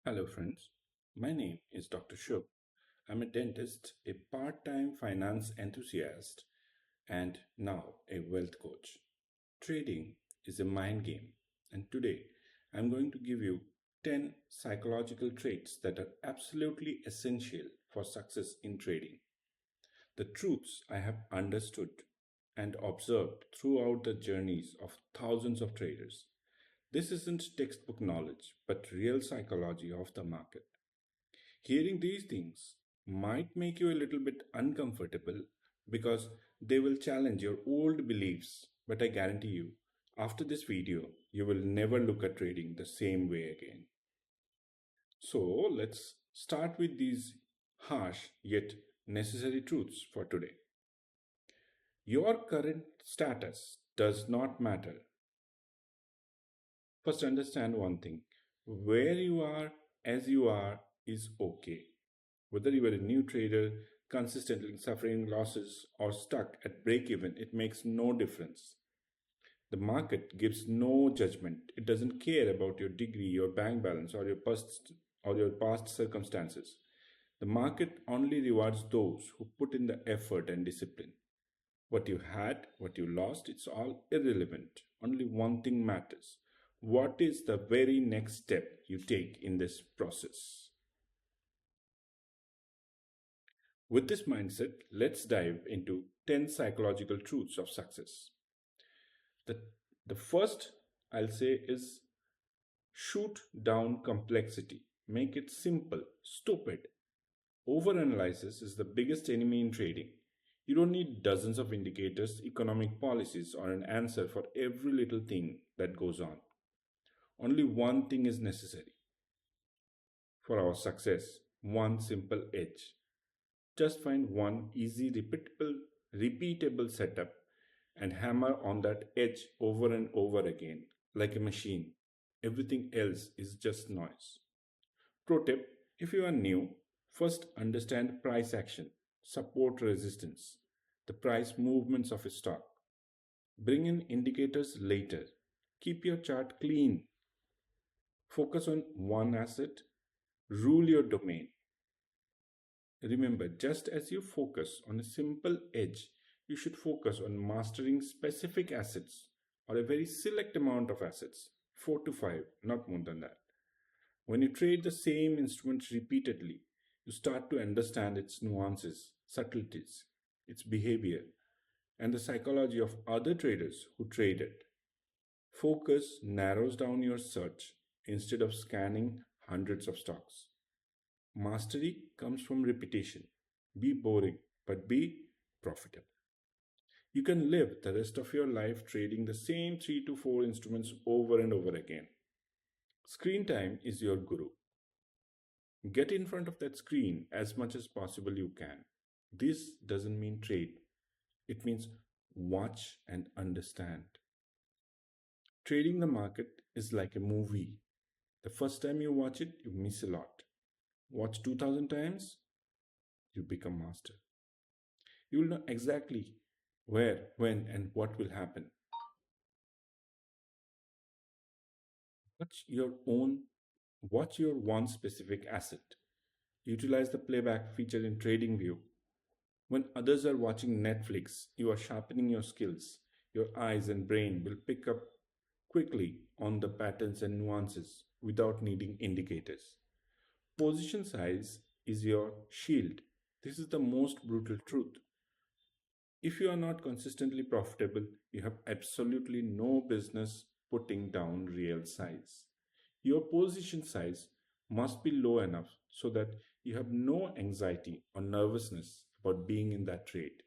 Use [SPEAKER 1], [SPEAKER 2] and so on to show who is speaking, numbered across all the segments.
[SPEAKER 1] Hello, friends. My name is Dr. Shubh. I'm a dentist, a part time finance enthusiast, and now a wealth coach. Trading is a mind game, and today I'm going to give you 10 psychological traits that are absolutely essential for success in trading. The truths I have understood and observed throughout the journeys of thousands of traders. This isn't textbook knowledge, but real psychology of the market. Hearing these things might make you a little bit uncomfortable because they will challenge your old beliefs, but I guarantee you, after this video, you will never look at trading the same way again. So let's start with these harsh yet necessary truths for today. Your current status does not matter. First, understand one thing: where you are as you are is okay. Whether you are a new trader, consistently suffering losses, or stuck at break even, it makes no difference. The market gives no judgment. It doesn't care about your degree, your bank balance, or your past circumstances. The market only rewards those who put in the effort and discipline. What you had, what you lost, it's all irrelevant. Only one thing matters. What is the very next step you take in this process? With this mindset, let's dive into 10 psychological truths of success. The, the first I'll say is shoot down complexity. Make it simple, stupid. Overanalysis is the biggest enemy in trading. You don't need dozens of indicators, economic policies, or an answer for every little thing that goes on. Only one thing is necessary for our success: one simple edge. Just find one easy, repeatable setup and hammer on that edge over and over again like a machine. Everything else is just noise. Pro tip: if you are new, first understand price action, support resistance, the price movements of a stock. Bring in indicators later. Keep your chart clean. Focus on one asset. Rule your domain. Remember, just as you focus on a simple edge, you should focus on mastering specific assets or a very select amount of assets, 4 to 5, not more than that. When you trade the same instrument repeatedly, you start to understand its nuances, subtleties, its behavior, and the psychology of other traders who trade it. Focus narrows down your search instead of scanning hundreds of stocks. Mastery comes from repetition. Be boring, but be profitable. You can live the rest of your life trading the same 3 to 4 instruments over and over again. Screen time is your guru. Get in front of that screen as much as possible you can. This doesn't mean trade, it means watch and understand. Trading the market is like a movie. The first time you watch it, you miss a lot. Watch 2000 times, you become master. You will know exactly where, when, and what will happen. Watch your own, watch your one specific asset. Utilize the playback feature in TradingView. When others are watching Netflix, you are sharpening your skills. Your eyes and brain will pick up quickly on the patterns and nuances without needing indicators. Position size is your shield. This is the most brutal truth. If you are not consistently profitable, you have absolutely no business putting down real size. Your position size must be low enough so that you have no anxiety or nervousness about being in that trade.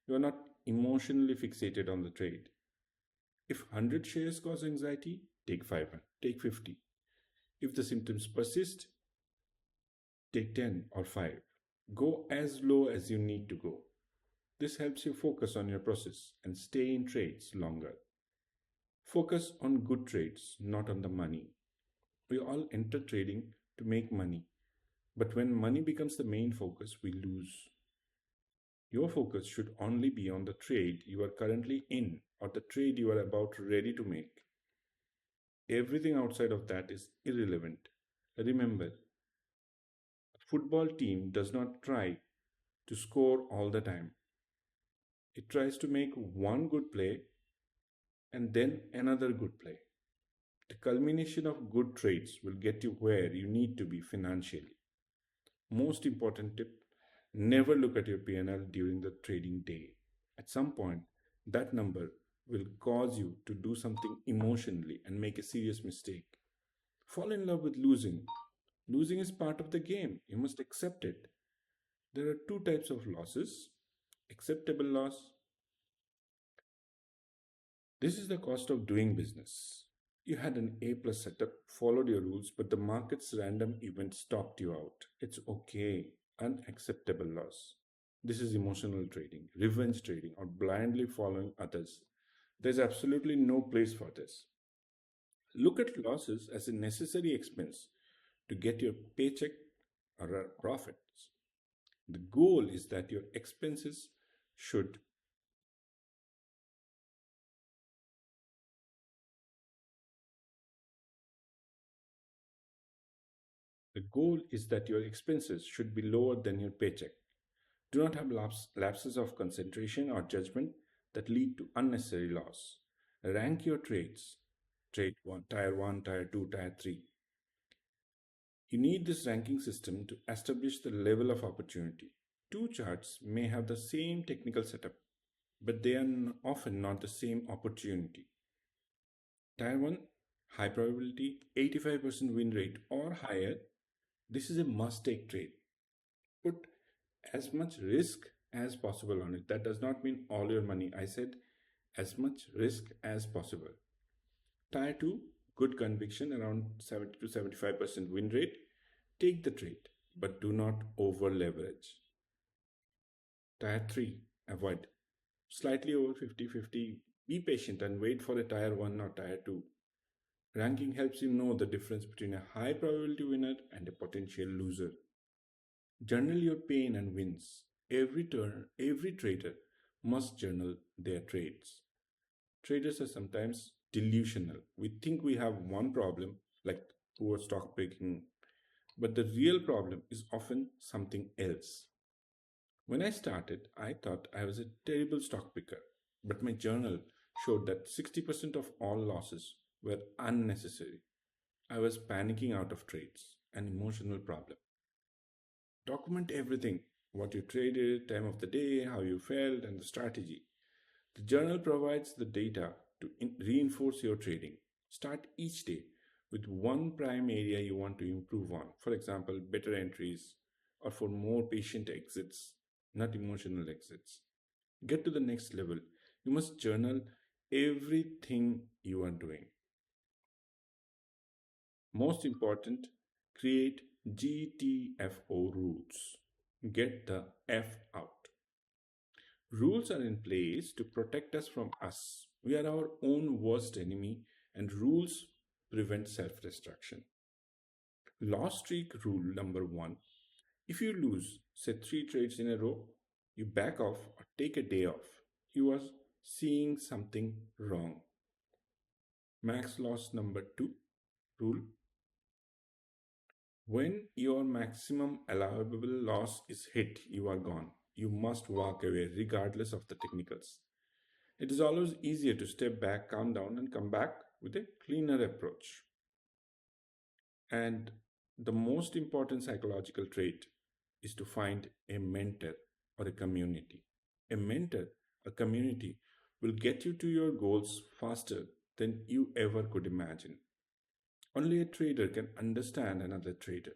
[SPEAKER 1] You are not emotionally fixated on the trade. If 100 shares cause anxiety, take 5, take 50. If the symptoms persist, take 10 or 5. Go as low as you need to go. This helps you focus on your process and stay in trades longer. Focus on good trades, not on the money. We all enter trading to make money, but when money becomes the main focus, we lose. Your focus should only be on the trade you are currently in or the trade you are about ready to make. Everything outside of that is irrelevant. Remember, football team does not try to score all the time. It tries to make one good play and then another good play. The culmination of good trades will get you where you need to be financially. Most important tip, never look at your P&L during the trading day. At some point, that number will cause you to do something emotionally and make a serious mistake. Fall in love with losing. Losing is part of the game. You must accept it. There are two types of losses: acceptable loss. This is the cost of doing business. You had an A plus setup, followed your rules, but the market's random event stopped you out. It's okay. Unacceptable loss. This is emotional trading, revenge trading, or blindly following others. There's absolutely no place for this. Look at losses as a necessary expense to get your paycheck or profits. The goal is that your expenses should the goal is that your expenses should be lower than your paycheck. Do not have lapses of concentration or judgment that lead to unnecessary loss. Rank your trades. Trade 1, tier 2, tier 3. You need this ranking system to establish the level of opportunity. Two charts may have the same technical setup, but they are often not the same opportunity. Tier 1, high probability, 85% win rate or higher. This is a must take trade. Put as much risk as possible on it. That does not mean all your money. I said as much risk as possible. Tier 2, good conviction, around 70 to 75% win rate. Take the trade, but do not over leverage. Tier 3, avoid. Slightly over 50-50. Be patient and wait for a tier 1 or tier 2. Ranking helps you know the difference between a high probability winner and a potential loser. Journal your pain and wins. Every trader must journal their trades. Traders are sometimes delusional. We think we have one problem, like poor stock picking, but the real problem is often something else. When I started, I thought I was a terrible stock picker, but my journal showed that 60% of all losses were unnecessary. I was panicking out of trades, an emotional problem. Document everything: what you traded, time of the day, how you felt, and the strategy. The journal provides the data to reinforce your trading. Start each day with one prime area you want to improve on. For example, better entries or for more patient exits, not emotional exits. Get to the next level. You must journal everything you are doing. Most important, create GTFO rules. Get the F out. Rules are in place to protect us from us. We are our own worst enemy, and rules prevent self destruction. Loss streak rule number one: if you lose, say 3 trades in a row, you back off or take a day off. You are seeing something wrong. Max loss number two rule: when your maximum allowable loss is hit, you are gone. You must walk away regardless of the technicals. It is always easier to step back, calm down, and come back with a cleaner approach. And the most important psychological trait is to find a mentor or a community. A mentor, a community, will get you to your goals faster than you ever could imagine. Only a trader can understand another trader.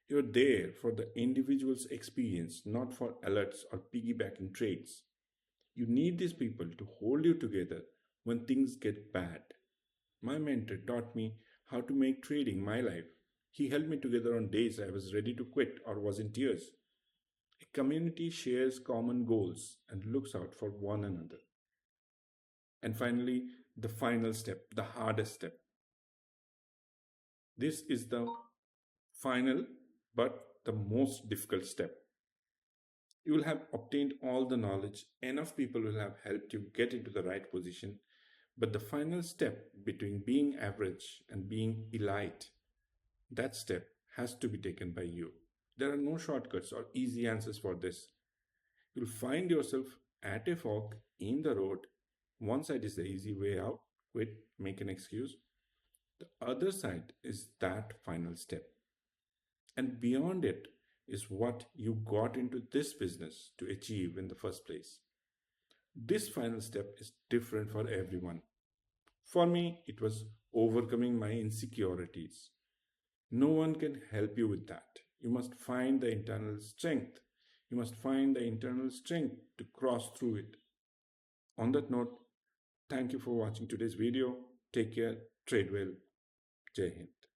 [SPEAKER 1] You're there for the individual's experience, not for alerts or piggybacking trades. You need these people to hold you together when things get bad. My mentor taught me how to make trading my life. He held me together on days I was ready to quit or was in tears. A community shares common goals and looks out for one another. And finally, the final step, the hardest step. This is the final but the most difficult step. You will have obtained all the knowledge, enough people will have helped you get into the right position, but the final step between being average and being elite, that step has to be taken by you. There are no shortcuts or easy answers for this. You'll find yourself at a fork in the road. One side is the easy way out, quit, make an excuse. The other side is that final step. And beyond it is what you got into this business to achieve in the first place. This final step is different for everyone. For me, it was overcoming my insecurities. No one can help you with that. You must find the internal strength. You must find the internal strength to cross through it. On that note, thank you for watching today's video. Take care, trade well. Jai Hind.